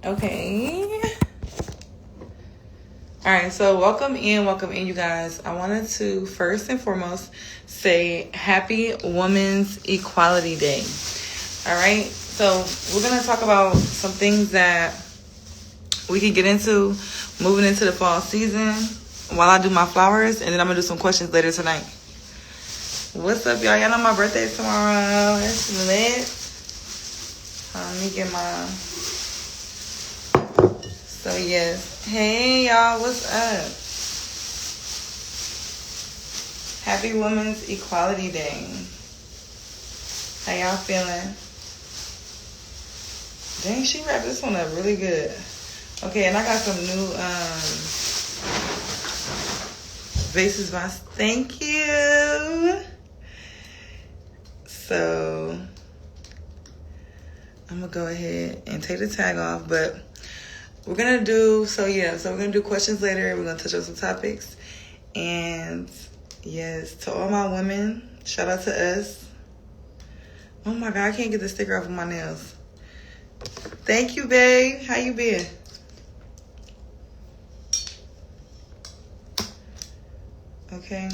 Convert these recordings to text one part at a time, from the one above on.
Okay. All right, so welcome in, you guys. I wanted to first and foremost say Happy Women's Equality Day. All right, so we're going to talk about some things that we can get into moving into the fall season while I do my flowers, and then I'm going to do some questions later tonight. What's up, y'all? Y'all know my birthday's tomorrow. That's lit. Let me get my... So, yes. Hey, y'all. What's up? Happy Women's Equality Day. How y'all feeling? Dang, she wrapped this one up really good. Okay, and I got some new vases. Thank you. So, I'm going to go ahead and take the tag off, but... we're going to do, so we're going to do questions later. We're going to touch on some topics. And, yes, to all my women, shout out to us. Oh, my God, I can't get the sticker off of my nails. Thank you, babe. How you been? Okay.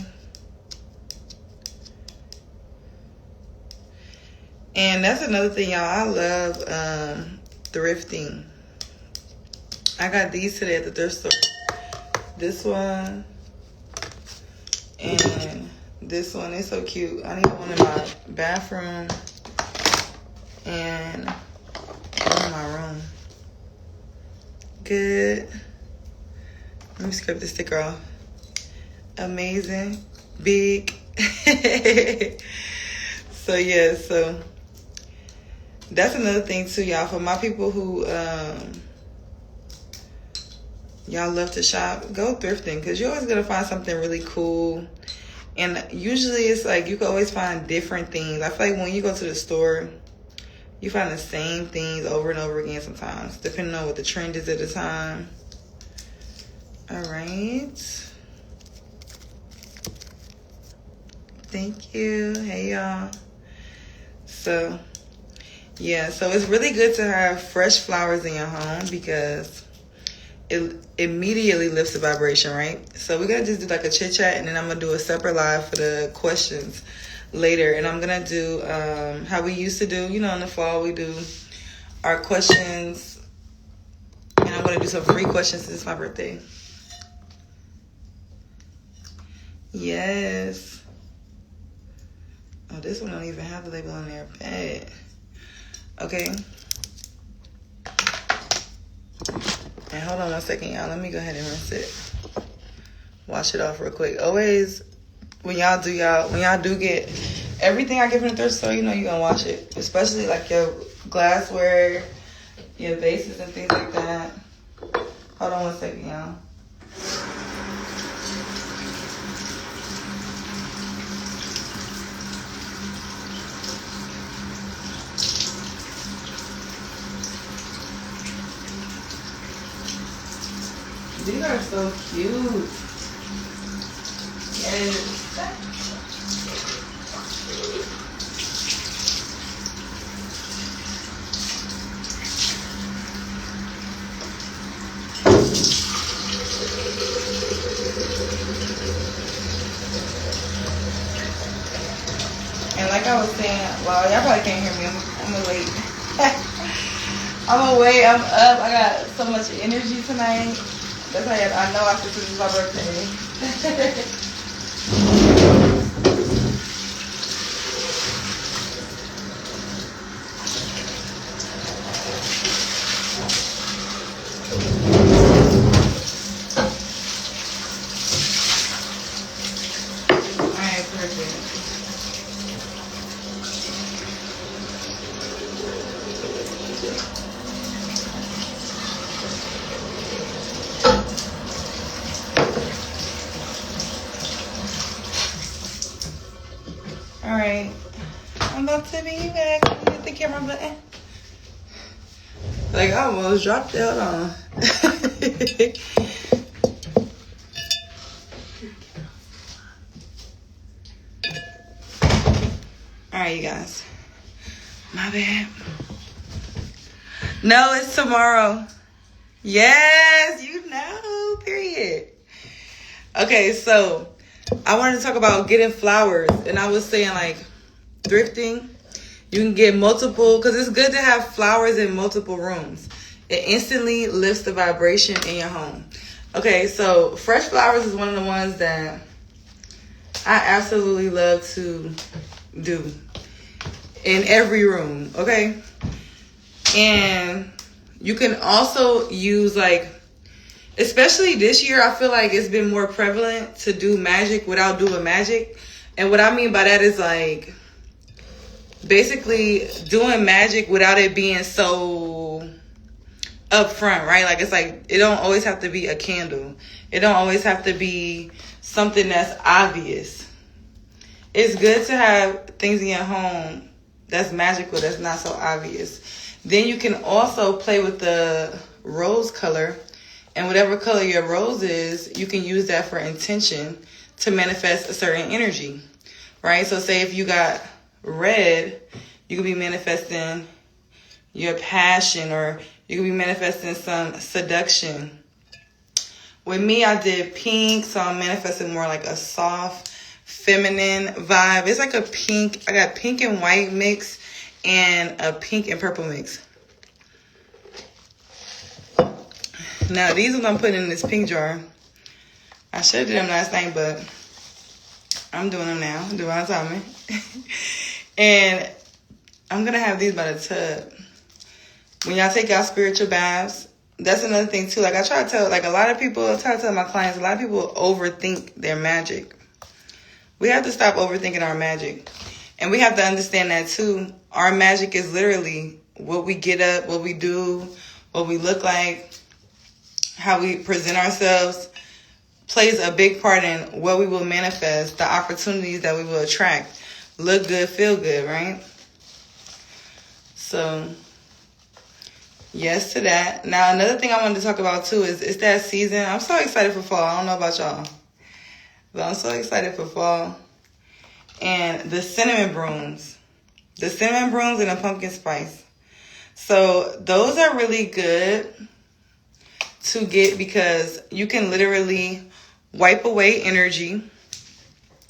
And that's another thing, y'all. I love thrifting. I got these today at the thrift store. This one and this one. They're so cute. I need one in my bathroom and one in my room. Good. Let me scrape the sticker off. Amazing. Big. So, yeah. So, that's another thing, too, y'all. For my people who... y'all love to shop, go thrifting, because you're always going to find something really cool. And usually it's like you can always find different things. I feel like when you go to the store, you find the same things over and over again sometimes, depending on what the trend is at the time. All right. Thank you. Hey, y'all. So, yeah. So it's really good to have fresh flowers in your home because... it immediately lifts the vibration, right? So we're going to just do like a chit chat, and then I'm going to do a separate live for the questions later. And I'm going to do how we used to do, in the fall, we do our questions. And I'm going to do some free questions since it's my birthday. Yes. Oh, this one don't even have the label on there. Bad. Okay. And hold on one second, y'all. Let me go ahead and rinse it. Wash it off real quick. Always, when y'all do get everything I get from the thrift store, you're gonna wash it. Especially like your glassware, your vases and things like that. Hold on one second, y'all. These are so cute. Yes. And like I was saying, well, y'all probably can't hear me. I'm gonna wait. I'm gonna wait. I'm up. I got so much energy tonight. That's how I know after this is my birthday. Alright, perfect. Alright, I'm about to be back. Hit the camera button. Like, I almost dropped it. Hold on. Alright, you guys. My bad. No, it's tomorrow. Yes, you know, period. Okay, so I wanted to talk about getting flowers. And I was saying, like, thrifting. You can get multiple, because it's good to have flowers in multiple rooms. It instantly lifts the vibration in your home. Okay, so fresh flowers is one of the ones that I absolutely love to do in every room, okay? And you can also use, like, especially this year, I feel like it's been more prevalent to do magic without doing magic. And what I mean by that is, like, basically doing magic without it being so upfront, right? Like, it's like, it don't always have to be a candle. It don't always have to be something that's obvious. It's good to have things in your home that's magical, that's not so obvious. Then you can also play with the rose color, and whatever color your rose is, you can use that for intention to manifest a certain energy, right? So say if you got red, you could be manifesting your passion, or you could be manifesting some seduction. With me, I did pink, so I'm manifesting more like a soft, feminine vibe. It's like a pink. I got pink and white mix and a pink and purple mix. Now, these are what I'm putting in this pink jar. I should have did them last night, but I'm doing them now. Divine timing. And I'm going to have these by the tub. When y'all take y'all spiritual baths, that's another thing too. Like, I try to tell, like, a lot of people, I try to tell my clients, a lot of people overthink their magic. We have to stop overthinking our magic. And we have to understand that too. Our magic is literally what we get up, what we do, what we look like, how we present ourselves plays a big part in what we will manifest, the opportunities that we will attract. Look good, feel good, right? So, yes to that. Now, another thing I wanted to talk about too is it's that season. I'm so excited for fall. I don't know about y'all, but I'm so excited for fall. And the cinnamon brooms. The cinnamon brooms and the pumpkin spice. So those are really good to get because you can literally wipe away energy.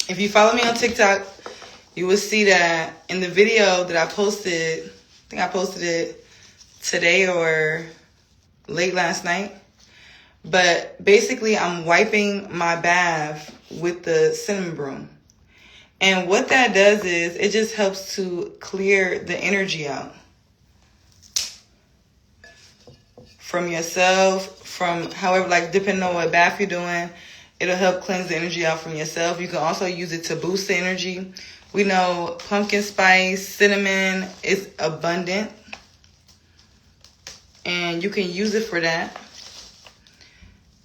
If you follow me on TikTok, you will see that in the video that I posted, I think I posted it today or late last night. But basically, I'm wiping my bath with the cinnamon broom. And what that does is it just helps to clear the energy out from yourself, from however, like, depending on what bath you're doing, it'll help cleanse the energy out from yourself. You can also use it to boost the energy. We know pumpkin spice, cinnamon is abundant, and you can use it for that.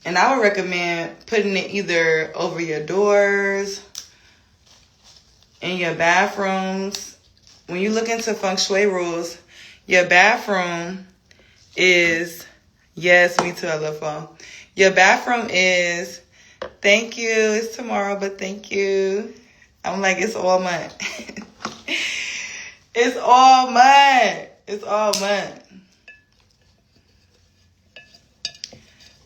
And I would recommend putting it either over your doors, in your bathrooms. When you look into feng shui rules, your bathroom is, yes, me too, I love fall. Your bathroom is, thank you, it's tomorrow, but thank you. I'm like, it's all mud. It's all mud. It's all mud.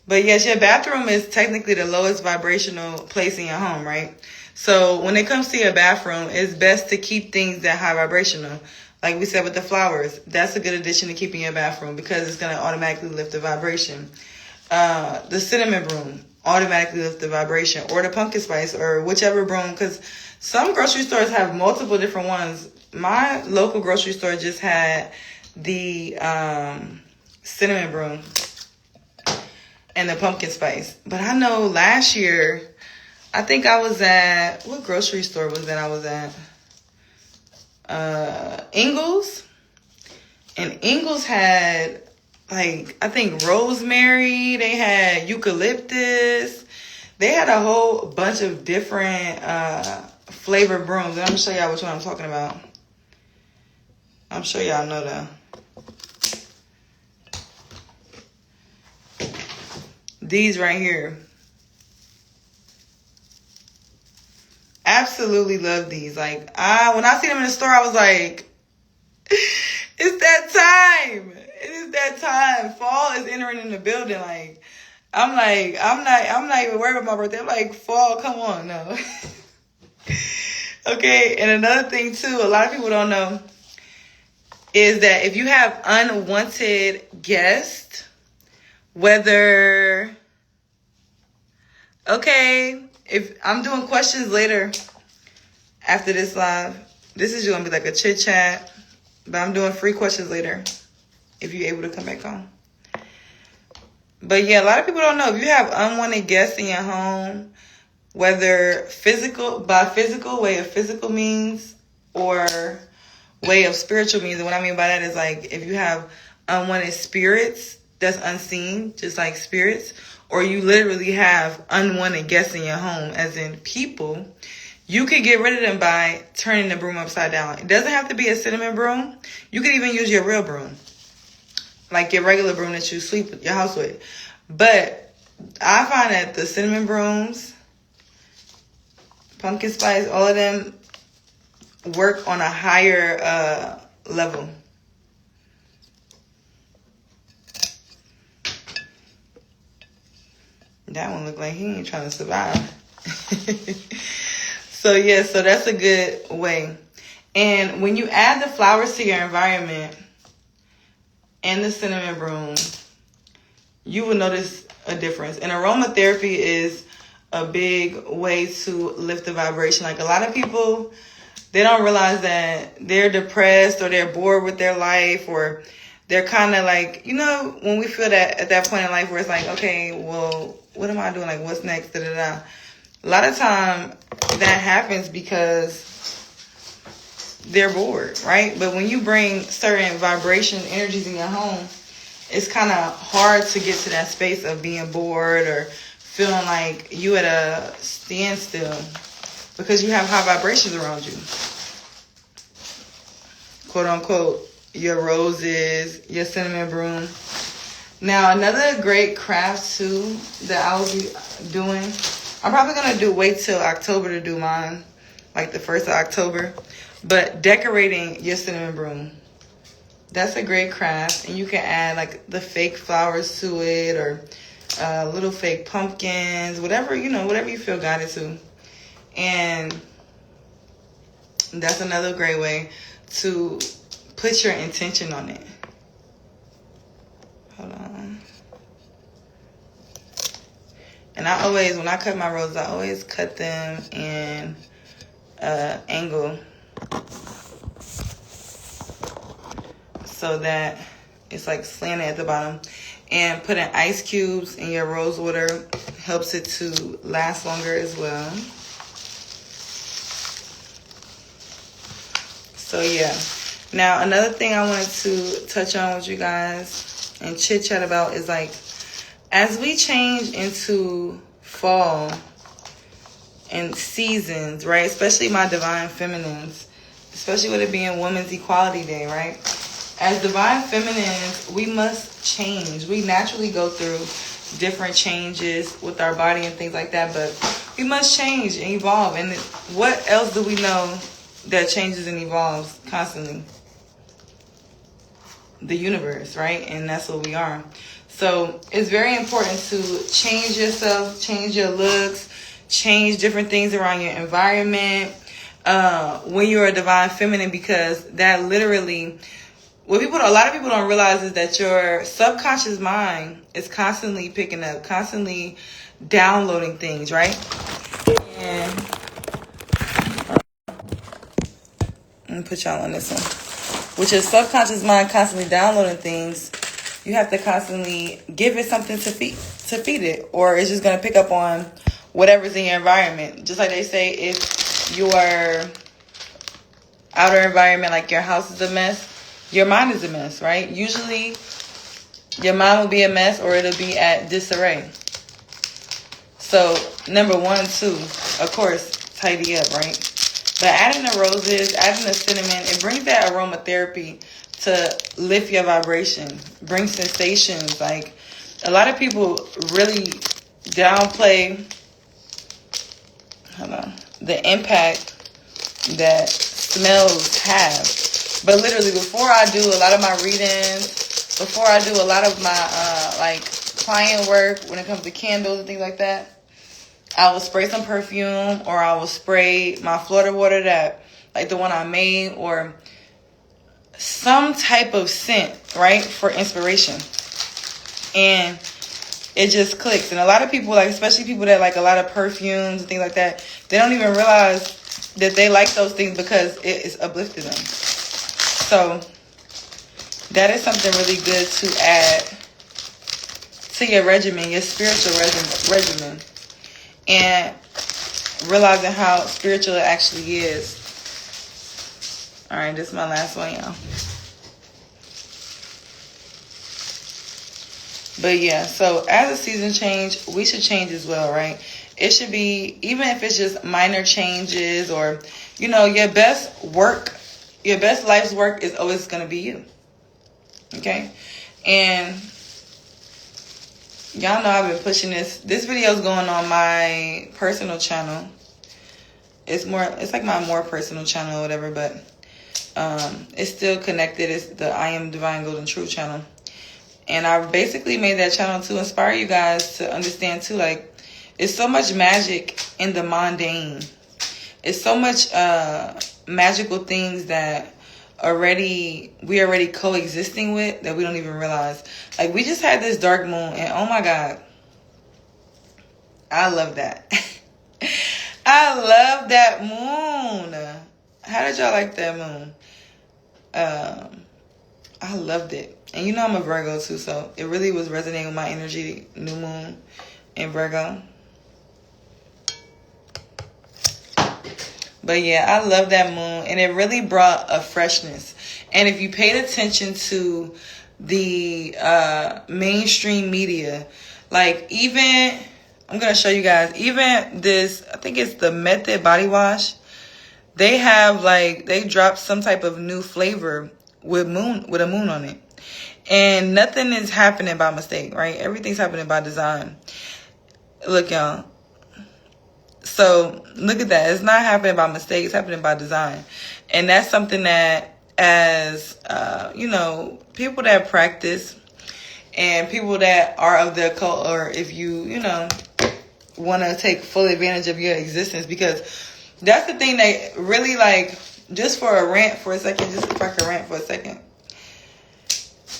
But yes, your bathroom is technically the lowest vibrational place in your home, right? So when it comes to your bathroom, it's best to keep things that high vibrational. Like we said with the flowers, that's a good addition to keep in your bathroom because it's going to automatically lift the vibration. The cinnamon broom automatically lift the vibration, or the pumpkin spice, or whichever broom, because some grocery stores have multiple different ones. My local grocery store just had the cinnamon broom and the pumpkin spice. But I know last year, I think I was at, what grocery store was that I was at? Ingles. And Ingles had, like, I think rosemary. They had eucalyptus. They had a whole bunch of different flavored brooms. And I'm going to show y'all which one I'm talking about. I'm sure y'all know that. These right here. Absolutely love these. Like, when I see them in the store, I was like, it's that time. It is it's that time. Fall is entering in the building. Like, I'm not even worried about my birthday. I'm like, fall, come on, no. Okay, and another thing too, a lot of people don't know, is that if you have unwanted guests, whether, okay, if I'm doing questions later after this live, this is going to be like a chit chat, but I'm doing free questions later if you're able to come back on. But yeah, a lot of people don't know, if you have unwanted guests in your home, whether by physical, way of physical means, or way of spiritual means. And what I mean by that is, like, if you have unwanted spirits that's unseen, just like spirits, or you literally have unwanted guests in your home, as in people, you could get rid of them by turning the broom upside down. It doesn't have to be a cinnamon broom. You could even use your real broom, like your regular broom that you sweep your house with. But I find that the cinnamon brooms, pumpkin spice, all of them work on a higher level. That one look like he ain't trying to survive. So yeah, so that's a good way. And when you add the flowers to your environment and the cinnamon broom, you will notice a difference. And aromatherapy is a big way to lift the vibration. Like, a lot of people, they don't realize that they're depressed or they're bored with their life, or they're kind of like, you know, when we feel that at that point in life where it's like, okay, well, what am I doing? Like, what's next? Da, da, da. A lot of time that happens because they're bored, right? But when you bring certain vibration energies in your home, it's kind of hard to get to that space of being bored or feeling like you at a standstill, because you have high vibrations around you. Quote unquote, your roses, your cinnamon broom. Now, another great craft too that I will be doing, I'm probably going to wait till October to do mine, like the 1st of October. But decorating your cinnamon broom, that's a great craft. And you can add like the fake flowers to it, or little fake pumpkins, whatever, you know, whatever you feel guided to. And that's another great way to put your intention on it. Hold on. And I always, when I cut my roses, I always cut them in angle, so that it's like slanted at the bottom. And putting ice cubes in your rose water helps it to last longer as well. So yeah. Now, another thing I wanted to touch on with you guys and chit chat about is, like, as we change into fall and seasons, right? Especially my divine feminines, especially with it being Women's Equality Day, right? As divine feminines, we must change. We naturally go through different changes with our body and things like that, but we must change and evolve. And what else do we know that changes and evolves constantly? The universe, right? And that's what we are. So it's very important to change yourself, change your looks, change different things around your environment when you're a divine feminine, because that literally, a lot of people don't realize is that your subconscious mind is constantly picking up, constantly downloading things, right? And let me put y'all on this one. With your subconscious mind constantly downloading things, you have to constantly give it something to feed it, or it's just going to pick up on whatever's in your environment. Just like they say, if your outer environment, like your house, is a mess, your mind is a mess, right? Usually, your mind will be a mess, or it'll be at disarray. So, number 1 and 2, of course, tidy up, right? But adding the roses, adding the cinnamon, it brings that aromatherapy to lift your vibration, bring sensations. Like, a lot of people really downplay the impact that smells have. But literally, before I do a lot of my readings, before I do a lot of my like client work when it comes to candles and things like that, I will spray some perfume, or I will spray my Florida water, that like the one I made, or some type of scent, right, for inspiration. And it just clicks. And a lot of people, like especially people that like a lot of perfumes and things like that, they don't even realize that they like those things because it is uplifting them. So that is something really good to add to your regimen, your spiritual regimen, and realizing how spiritual it actually is. All right, this is my last one, y'all. But yeah, so as a season change, we should change as well, right? It should be, even if it's just minor changes, or, you know, your best life's work is always going to be you. Okay? And y'all know I've been pushing this. This video is going on my personal channel. It's like my more personal channel or whatever, but it's still connected. It's the I Am Divine Golden Truth channel. And I basically made that channel to inspire you guys to understand too, like, it's so much magic in the mundane. It's so much magical things that we already coexisting with that we don't even realize. Like, we just had this dark moon, and oh my God, I love that. I love that moon. How did y'all like that moon? I loved it. And you know I'm a Virgo too, so it really was resonating with my energy, new moon in Virgo. But yeah, I love that moon, and it really brought a freshness. And if you paid attention to the mainstream media, like even, I'm going to show you guys, even this, I think it's the Method body wash, they have like, they dropped some type of new flavor with a moon on it. And nothing is happening by mistake, right? Everything's happening by design. Look, y'all. So look at that. It's not happening by mistake. It's happening by design. And that's something that, as, you know, people that practice and people that are of the occult, or if you know, want to take full advantage of your existence, because that's the thing that really, like, just for a rant for a second, just if I can rant for a second.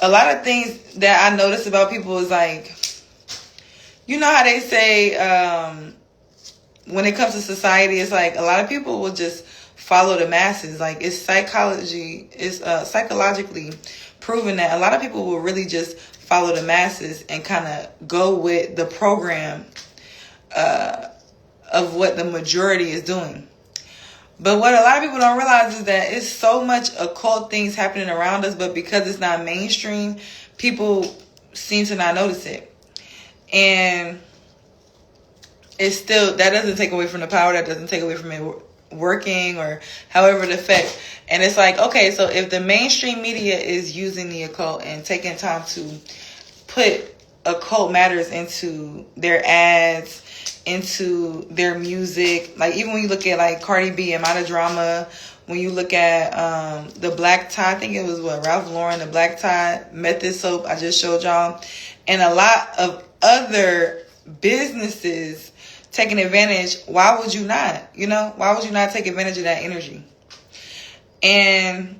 A lot of things that I notice about people is like, you know how they say, when it comes to society, it's like a lot of people will just follow the masses. Like, it's psychologically proven that a lot of people will really just follow the masses and kind of go with the program of what the majority is doing. But what a lot of people don't realize is that it's so much occult things happening around us, but because it's not mainstream, people seem to not notice it. And it's still, that doesn't take away from the power, that doesn't take away from it working or however it affects. And it's like, okay, so if the mainstream media is using the occult and taking time to put occult matters into their ads, into their music, like even when you look at like Cardi B, Amount of Drama, when you look at the black tie, I think it was Ralph Lauren, the black tie, Method soap I just showed y'all, and a lot of other businesses taking advantage. Why would you not? You know, why would you not take advantage of that energy? And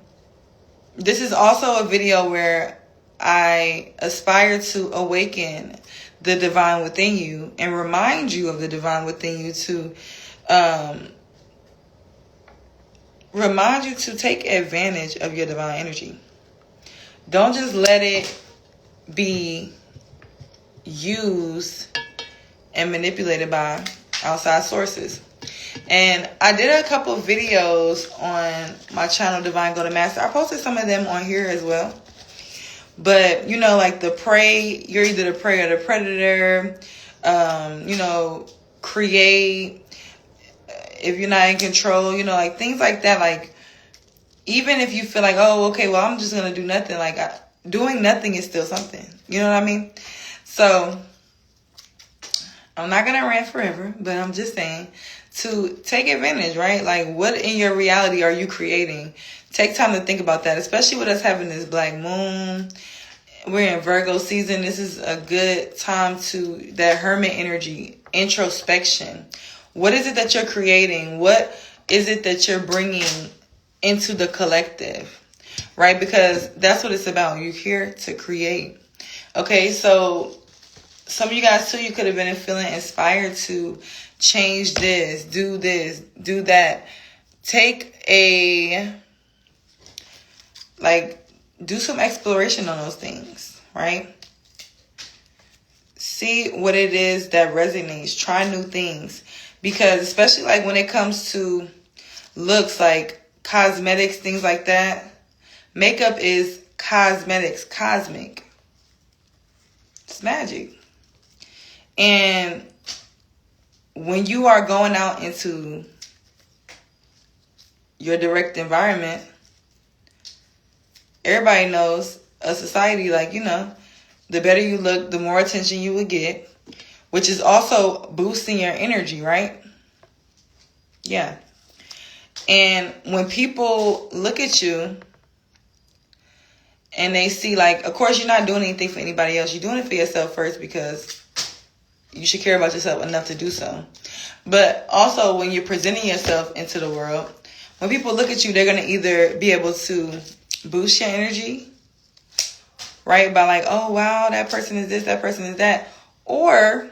this is also a video where I aspire to awaken the divine within you and remind you of the divine within you, to remind you to take advantage of your divine energy. Don't just let it be used and manipulated by outside sources. And I did a couple of videos on my channel, Divine Golden Master. I posted some of them on here as well. But, you know, like the prey, you're either the prey or the predator. You know, create, if you're not in control, you know, like things like that. Like, even if you feel like, oh, okay, well, I'm just going to do nothing. Like, doing nothing is still something. You know what I mean? So, I'm not going to rant forever, but I'm just saying to take advantage, right? Like, what in your reality are you creating? Take time to think about that, especially with us having this black moon we're in Virgo season. This is a good time to that hermit energy, introspection. What is it that you're creating? What is it that you're bringing into the collective? Right? Because that's what it's about. You're here to create. Okay, so some of you guys too, you could have been feeling inspired to change this, do that. Do some exploration on those things, right? See what it is that resonates. Try new things. Because especially like when it comes to looks, like cosmetics, things like that, makeup is cosmetics, cosmic. It's magic. And when you are going out into your direct environment, everybody knows a society, like, the better you look, the more attention you would get, which is also boosting your energy, right? Yeah. And when people look at you and they see, like, of course, you're not doing anything for anybody else. You're doing it for yourself first because you should care about yourself enough to do so. But also when you're presenting yourself into the world, when people look at you, they're going to either be able to boost your energy, right? By like, oh, wow, that person is this, that person is that. Or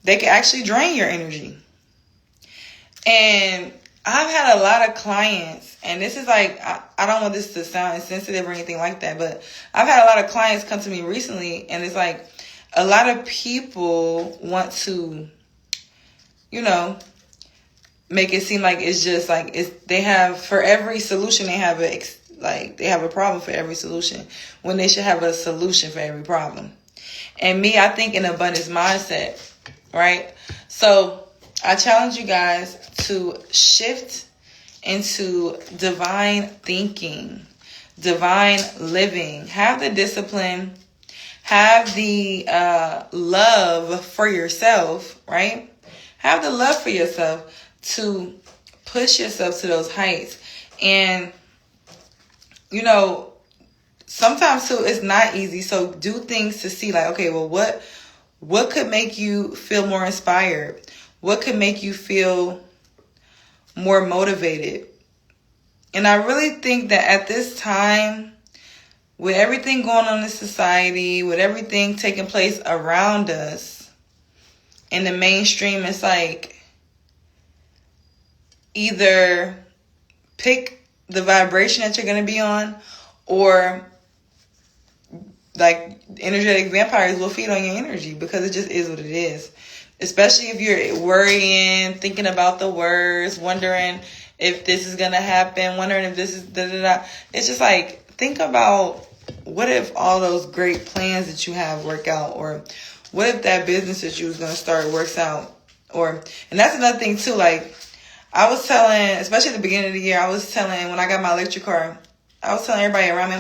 they can actually drain your energy. And I've had a lot of clients, and this is like, I don't want this to sound insensitive or anything like that, but I've had a lot of clients come to me recently, and it's like a lot of people want to, make it seem like it's just like they have, for every solution they have they have a problem for every solution, when they should have a solution for every problem. And me, I think in abundance mindset, right? So I challenge you guys to shift into divine thinking, divine living. Have the discipline, have the love for yourself, right? Have the love for yourself to push yourself to those heights. And, sometimes too, it's not easy. So do things to see, like, okay, well, what could make you feel more inspired? What could make you feel more motivated? And I really think that at this time, with everything going on in society, with everything taking place around us, in the mainstream, it's like, either pick the vibration that you're going to be on, or like energetic vampires will feed on your energy, because it just is what it is. Especially if you're worrying, thinking about the worst, wondering if this is going to happen, wondering if this is da-da-da. It's just like, think about, what if all those great plans that you have work out? Or what if that business that you was going to start works out? And that's another thing too, like, I was telling, especially at the beginning of the year, when I got my electric car, I was telling everybody around me,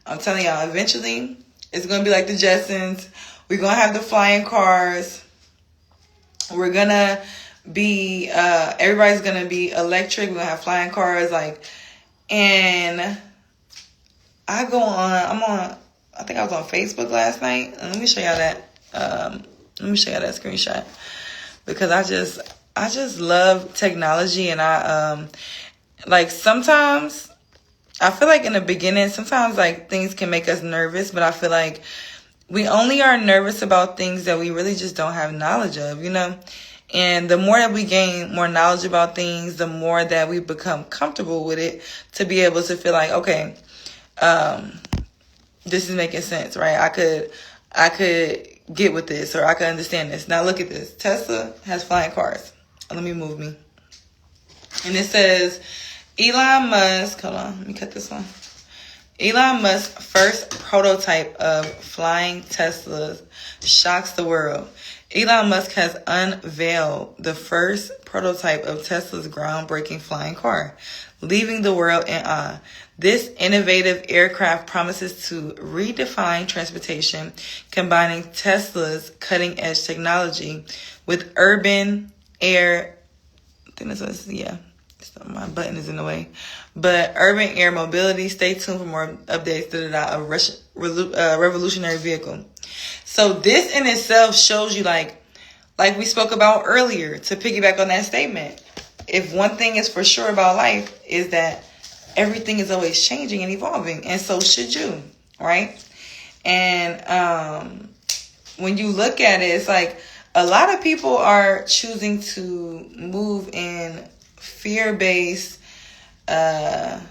I'm telling y'all, eventually it's going to be like the Jetsons. We're going to have the flying cars. We're going to be, everybody's going to be electric. We're going to have flying cars. And I think I was on Facebook last night. And let me show y'all that screenshot. Because I just love technology, and sometimes I feel like in the beginning, sometimes like things can make us nervous, but I feel like we only are nervous about things that we really just don't have knowledge of, And the more that we gain more knowledge about things, the more that we become comfortable with it, to be able to feel like, okay, this is making sense, right? I could get with this, or I could understand this. Now look at this. Tesla has flying cars. Let me move me. And it says, Elon Musk, hold on, let me cut this one. Elon Musk's first prototype of flying Teslas shocks the world. Elon Musk has unveiled the first prototype of Tesla's groundbreaking flying car, leaving the world in awe. This innovative aircraft promises to redefine transportation, combining Tesla's cutting-edge technology with urban air So my button is in the way. But urban air mobility. Stay tuned for more updates. A revolutionary vehicle. So this in itself shows you like we spoke about earlier, to piggyback on that statement. If one thing is for sure about life is that everything is always changing and evolving, and so should you, right? And when you look at it, it's like a lot of people are choosing to move in fear-based energy,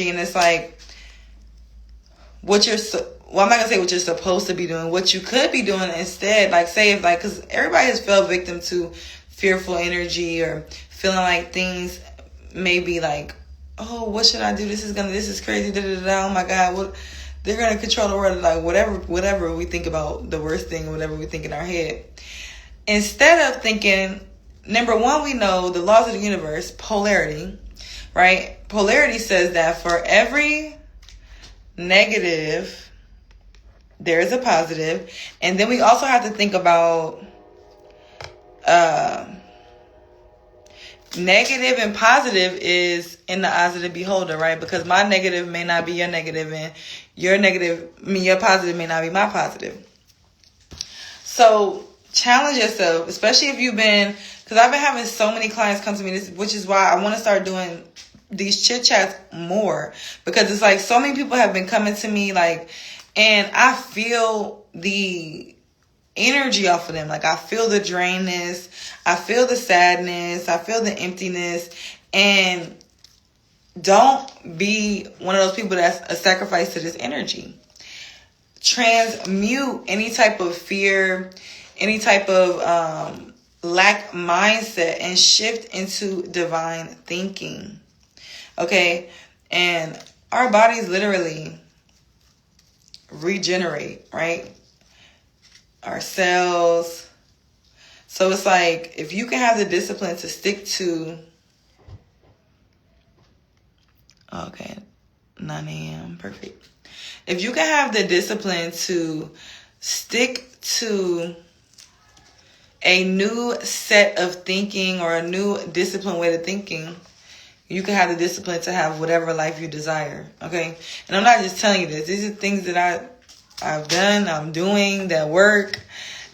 and it's like I'm not gonna say what you're supposed to be doing, what you could be doing instead. Like, say if like, because everybody has fell victim to fearful energy or feeling like things may be like, oh, what should I do? This is crazy. Oh my God, what? They're gonna control the world. Like whatever we think about, the worst thing, whatever we think in our head. Instead of thinking, number one, we know the laws of the universe, polarity, right? Polarity says that for every negative, there is a positive. And then we also have to think about negative and positive is in the eyes of the beholder, right? Because my negative may not be your negative, and your positive may not be my positive. So challenge yourself, especially if you've been, because I've been having so many clients come to me, which is why I want to start doing these chit chats more, because it's like so many people have been coming to me like, and I feel the energy off of them. Like, I feel the drainness, I feel the sadness, I feel the emptiness. And don't be one of those people that's a sacrifice to this energy. Transmute any type of fear, any type of lack mindset, and shift into divine thinking. Okay? And our bodies literally regenerate, right? Our cells. So it's like, if you can have the discipline to stick to, okay, 9 a.m. perfect. If you can have the discipline to stick to a new set of thinking or a new disciplined way of thinking, you can have the discipline to have whatever life you desire. Okay? And I'm not just telling you this. These are things that I've done, I'm doing, that work,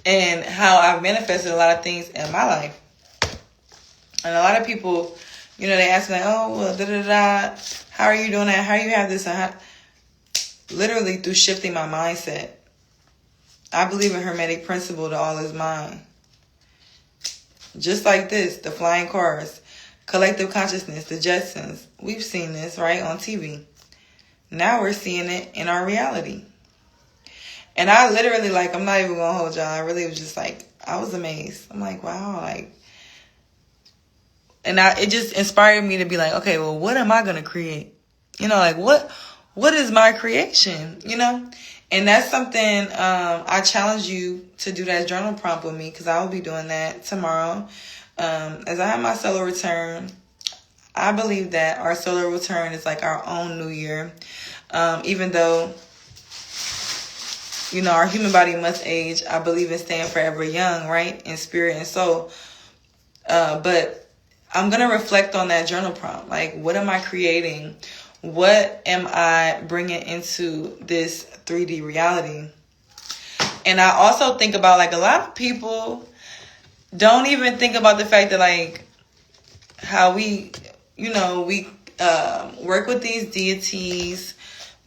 and how I've manifested a lot of things in my life. And a lot of people, you know, they ask me like, oh, well, how are you doing that? How do you have this? Literally through shifting my mindset. I believe in Hermetic principle, the all is mind. Just like this, the flying cars, collective consciousness, the Jetsons. We've seen this, right, on TV. Now we're seeing it in our reality. And I literally, like, I'm not even going to hold y'all. I really was just like, I was amazed. I'm like, wow, like. And it just inspired me to be like, okay, well, what am I going to create? You know, like, what is my creation? You know? And that's something I challenge you to do that journal prompt with me, because I will be doing that tomorrow. As I have my solar return, I believe that our solar return is like our own new year. Even though, you know, our human body must age, I believe in staying forever young, right? In spirit and soul. But I'm going to reflect on that journal prompt. Like, what am I creating? What am I bringing into this 3D reality? And I also think about, like, a lot of people don't even think about the fact that, like, how we, you know, we work with these deities.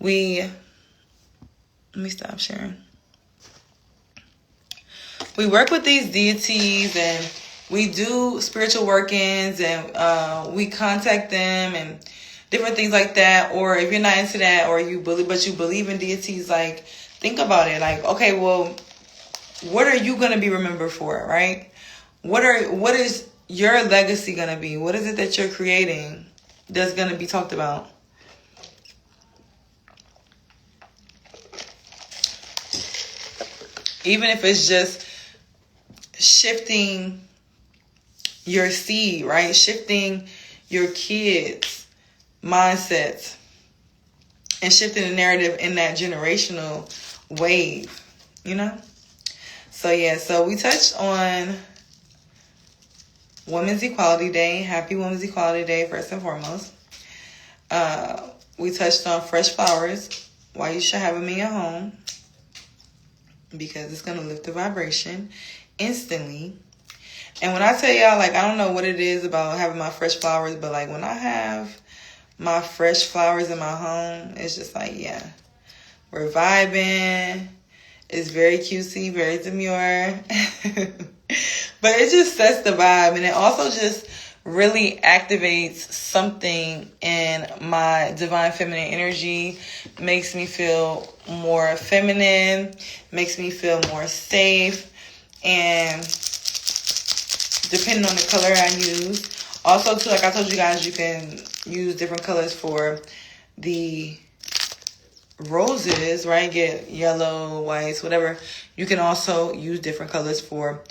Let me stop sharing. We work with these deities, and we do spiritual workings, and we contact them and different things like that. Or if you're not into that, or you believe in deities, like, think about it. Like, okay, well, what are you going to be remembered for, right? What is your legacy going to be? What is it that you're creating that's going to be talked about? Even if it's just shifting your seed, right? Shifting your kids' mindsets and shifting the narrative in that generational wave, you know? So, yeah, so we touched on Women's Equality Day. Happy Women's Equality Day, first and foremost. We touched on fresh flowers, why you should have them in your home, because it's going to lift the vibration instantly. And when I tell y'all, like, I don't know what it is about having my fresh flowers, but, like, when I have my fresh flowers in my home, it's just like, yeah, we're vibing. It's very cutesy, very demure. But it just sets the vibe, and it also just really activates something in my divine feminine energy. Makes me feel more feminine, makes me feel more safe, and depending on the color I use. Also, too, like I told you guys, you can use different colors for the roses, right? Get yellow, whites, whatever. You can also use different colors for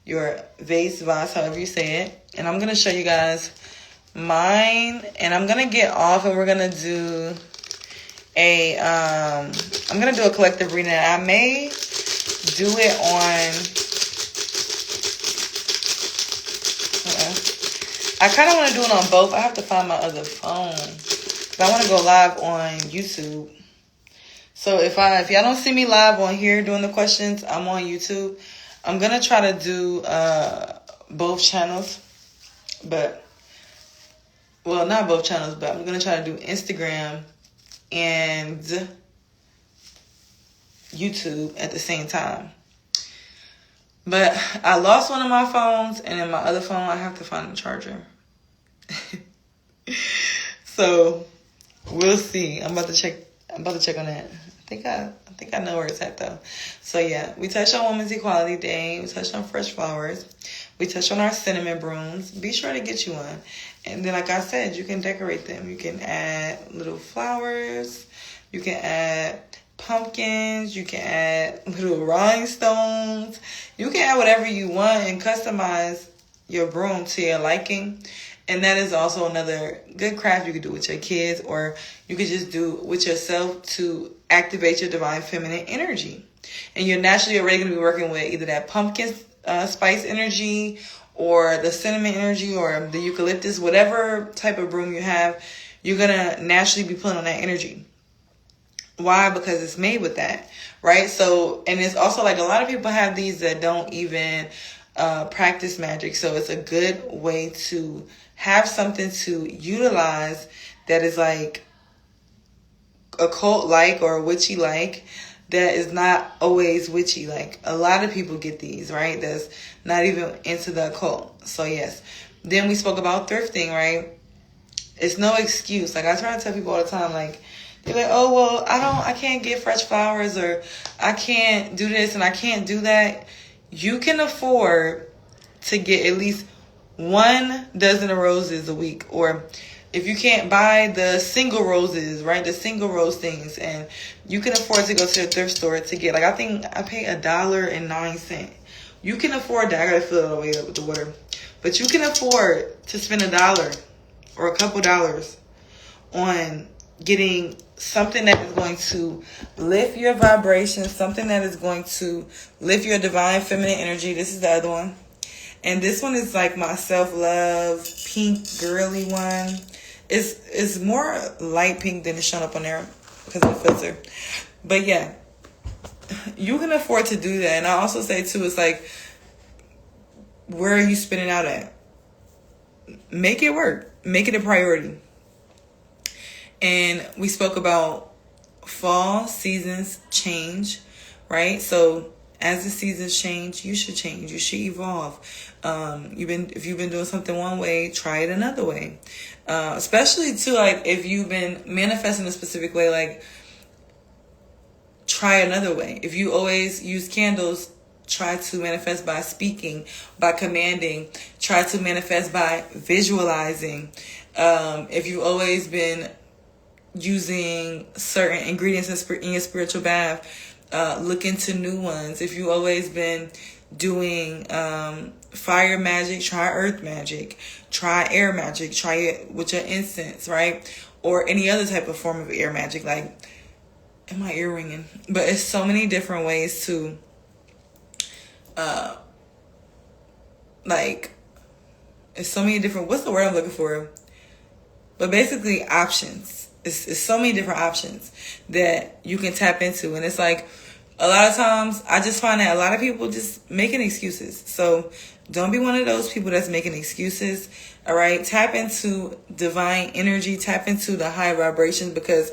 your vase, vase, however you say it. And I'm going to show you guys mine. And I'm going to get off and we're going to do I'm going to do a collective reading. I may do it on... I kind of want to do it on both. I have to find my other phone. But I want to go live on YouTube. So if y'all don't see me live on here doing the questions, I'm on YouTube. I'm going to try to do both channels. But, well, not both channels, but I'm going to try to do Instagram and YouTube at the same time. But I lost one of my phones, and in my other phone, I have to find the charger. So we'll see. I'm about to check on that. I think I know where it's at though. So yeah, we touched on Women's Equality Day. We touched on fresh flowers. We touched on our cinnamon brooms. Be sure to get you one. And then, like I said, you can decorate them. You can add little flowers. You can add pumpkins. You can add little rhinestones. You can add whatever you want and customize your broom to your liking. And that is also another good craft you could do with your kids, or you could just do with yourself to activate your divine feminine energy. And you're naturally already going to be working with either that pumpkin spice energy or the cinnamon energy or the eucalyptus, whatever type of broom you have, you're going to naturally be pulling on that energy. Why? Because it's made with that, right? So, and it's also like a lot of people have these that don't even practice magic. So it's a good way to have something to utilize that is like occult-like or witchy-like, that is not always witchy. Like a lot of people get these, right? That's not even into the occult. So yes. Then we spoke about thrifting, right? It's no excuse. Like I try to tell people all the time, like, they're like, oh, well, I can't get fresh flowers, or I can't do this and I can't do that. You can afford to get at least 1 dozen of roses a week. Or if you can't buy the single roses, right, the single rose things, and you can afford to go to the thrift store to get, like, I think I paid $1.09. You can afford that. I gotta fill it all the way up with the water. But you can afford to spend $1 or a couple dollars on getting something that is going to lift your vibration, something that is going to lift your divine feminine energy. This is the other one. And this one is like my self-love pink girly one. It's more light pink than it's shown up on there because of the filter. But yeah, you can afford to do that. And I also say too, it's like, where are you spending out at? Make it work. Make it a priority. And we spoke about fall seasons change, right? So as the seasons change, you should change. You should evolve. If you've been doing something one way, try it another way. Especially too, like if you've been manifesting a specific way, like try another way. If you always use candles, try to manifest by speaking, by commanding. Try to manifest by visualizing. If you've always been using certain ingredients in your spiritual bath, look into new ones. If you've always been doing fire magic, try earth magic, try air magic, try it with your incense, right? Or any other type of form of air magic. Like, am I ear ringing? But it's so many different ways to it's so many different, what's the word I'm looking for? But basically options. It's so many different options that you can tap into. And it's like, a lot of times I just find that a lot of people just making excuses. So don't be one of those people that's making excuses. All right. Tap into divine energy. Tap into the high vibrations, because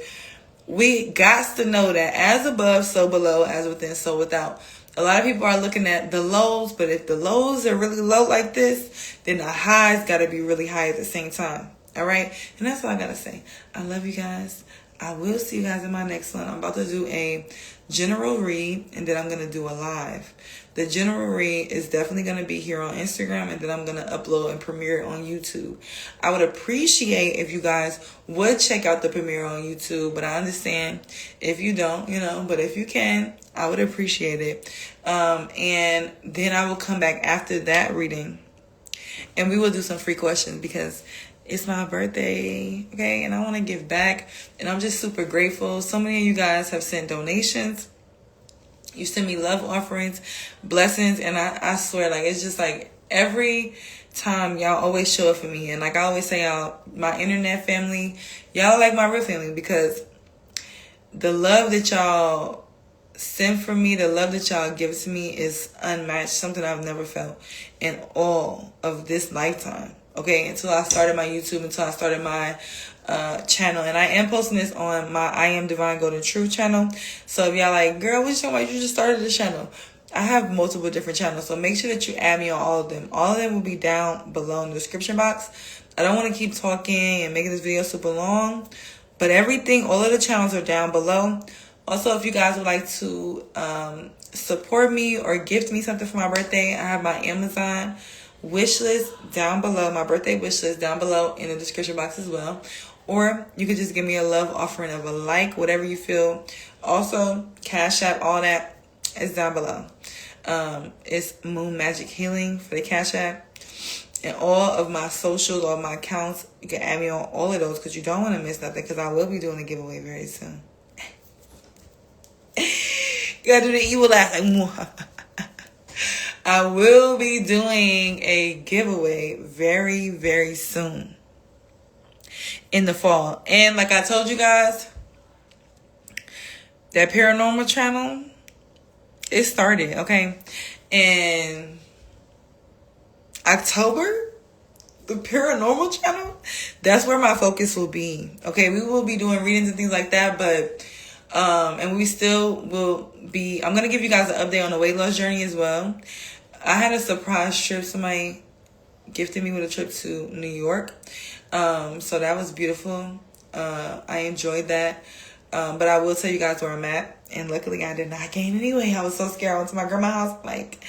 we got to know that as above, so below, as within, so without. A lot of people are looking at the lows, but if the lows are really low like this, then the highs got to be really high at the same time. All right. And that's all I got to say. I love you guys. I will see you guys in my next one. I'm about to do a general read, and then I'm going to do a live. The general read is definitely going to be here on Instagram, and then I'm going to upload and premiere it on YouTube. I would appreciate if you guys would check out the premiere on YouTube, but I understand if you don't, but if you can, I would appreciate it. And then I will come back after that reading, and we will do some free questions, because it's my birthday, okay? And I want to give back, and I'm just super grateful. So many of you guys have sent donations. You send me love offerings, blessings, and I swear, like, it's just like every time y'all always show up for me. And like I always say, y'all, my internet family, y'all like my real family, because the love that y'all send for me, the love that y'all give to me is unmatched, something I've never felt in all of this lifetime. Okay, until I started my YouTube, until I started my channel. And I am posting this on my I Am Divine Golden Truth channel. So if y'all like, girl, what you talking about? You just started the channel. I have multiple different channels, so make sure that you add me on all of them. All of them will be down below in the description box. I don't want to keep talking and making this video super long, but everything, all of the channels are down below. Also, if you guys would like to support me or gift me something for my birthday, I have my Amazon wish list down below, my birthday wish list down below in the description box as well. Or you could just give me a love offering of a like, whatever you feel. Also, Cash App, all that is down below. It's Moon Magic Healing for the Cash App. And all of my socials, all my accounts, you can add me on all of those, because you don't want to miss nothing, because I will be doing a giveaway very soon. You gotta do the evil laugh like, I will be doing a giveaway very, very soon in the fall. And like I told you guys, that paranormal channel, it started, okay? In October, the paranormal channel, that's where my focus will be. Okay, we will be doing readings and things like that, but and we still will be, I'm going to give you guys an update on the weight loss journey as well. I had a surprise trip. Somebody gifted me with a trip to New York. So that was beautiful. I enjoyed that. But I will tell you guys where I'm at. And luckily I did not gain any weight. I was so scared. I went to my grandma's house. Like,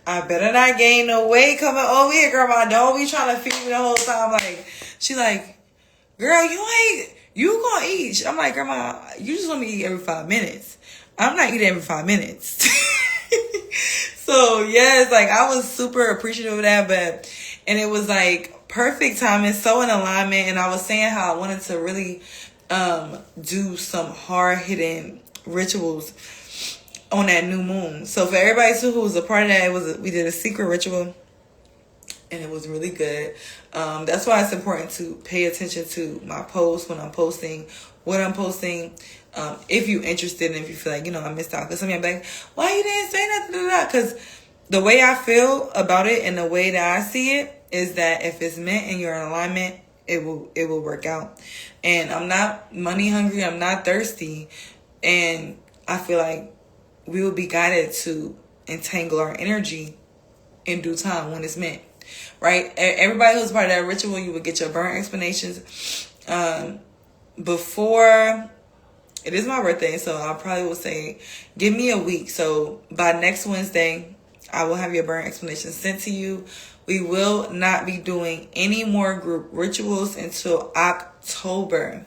I better not gain no weight coming over here, grandma. Don't be trying to feed me the whole time. Like, she like, girl, you gonna eat. I'm like, grandma, you just want me to eat every 5 minutes. I'm not eating every 5 minutes. So yes, like I was super appreciative of that, and it was like perfect timing, so in alignment. And I was saying how I wanted to really do some hard hitting rituals on that new moon. So for everybody who was a part of that, we did a secret ritual, and it was really good. That's why it's important to pay attention to my posts when I'm posting, what I'm posting. If you're interested and if you feel like, I missed out. Because some of y'all be like, why you didn't say nothing? Because the way I feel about it and the way that I see it is that if it's meant and you're in alignment, it will work out. And I'm not money hungry. I'm not thirsty. And I feel like we will be guided to entangle our energy in due time when it's meant. Right? Everybody who's part of that ritual, you will get your burn explanations before. It is my birthday, so I probably will say, give me a week. So by next Wednesday, I will have your burn explanation sent to you. We will not be doing any more group rituals until October.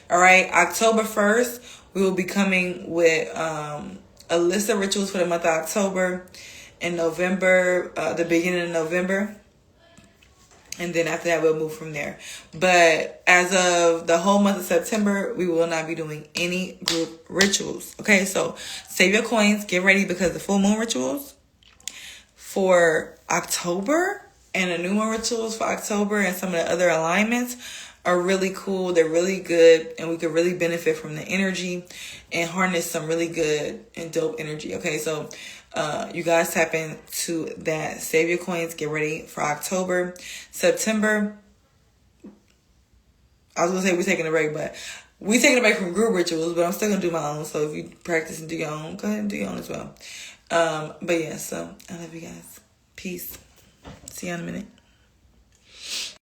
All right, October 1st, we will be coming with a list of rituals for the month of October and November, the beginning of November. And then after that, we'll move from there. But as of the whole month of September, we will not be doing any group rituals. Okay, so save your coins. Get ready, because the full moon rituals for October And the new moon rituals for October and some of the other alignments are really cool. They're really good, and we could really benefit from the energy and harness some really good and dope energy. Okay, so you guys tap into that. Save your coins. Get ready for October. September, I was going to say we're taking a break, but we're taking a break from group rituals, but I'm still going to do my own. So if you practice and do your own, go ahead and do your own as well. But yeah, so I love you guys. Peace. See you in a minute.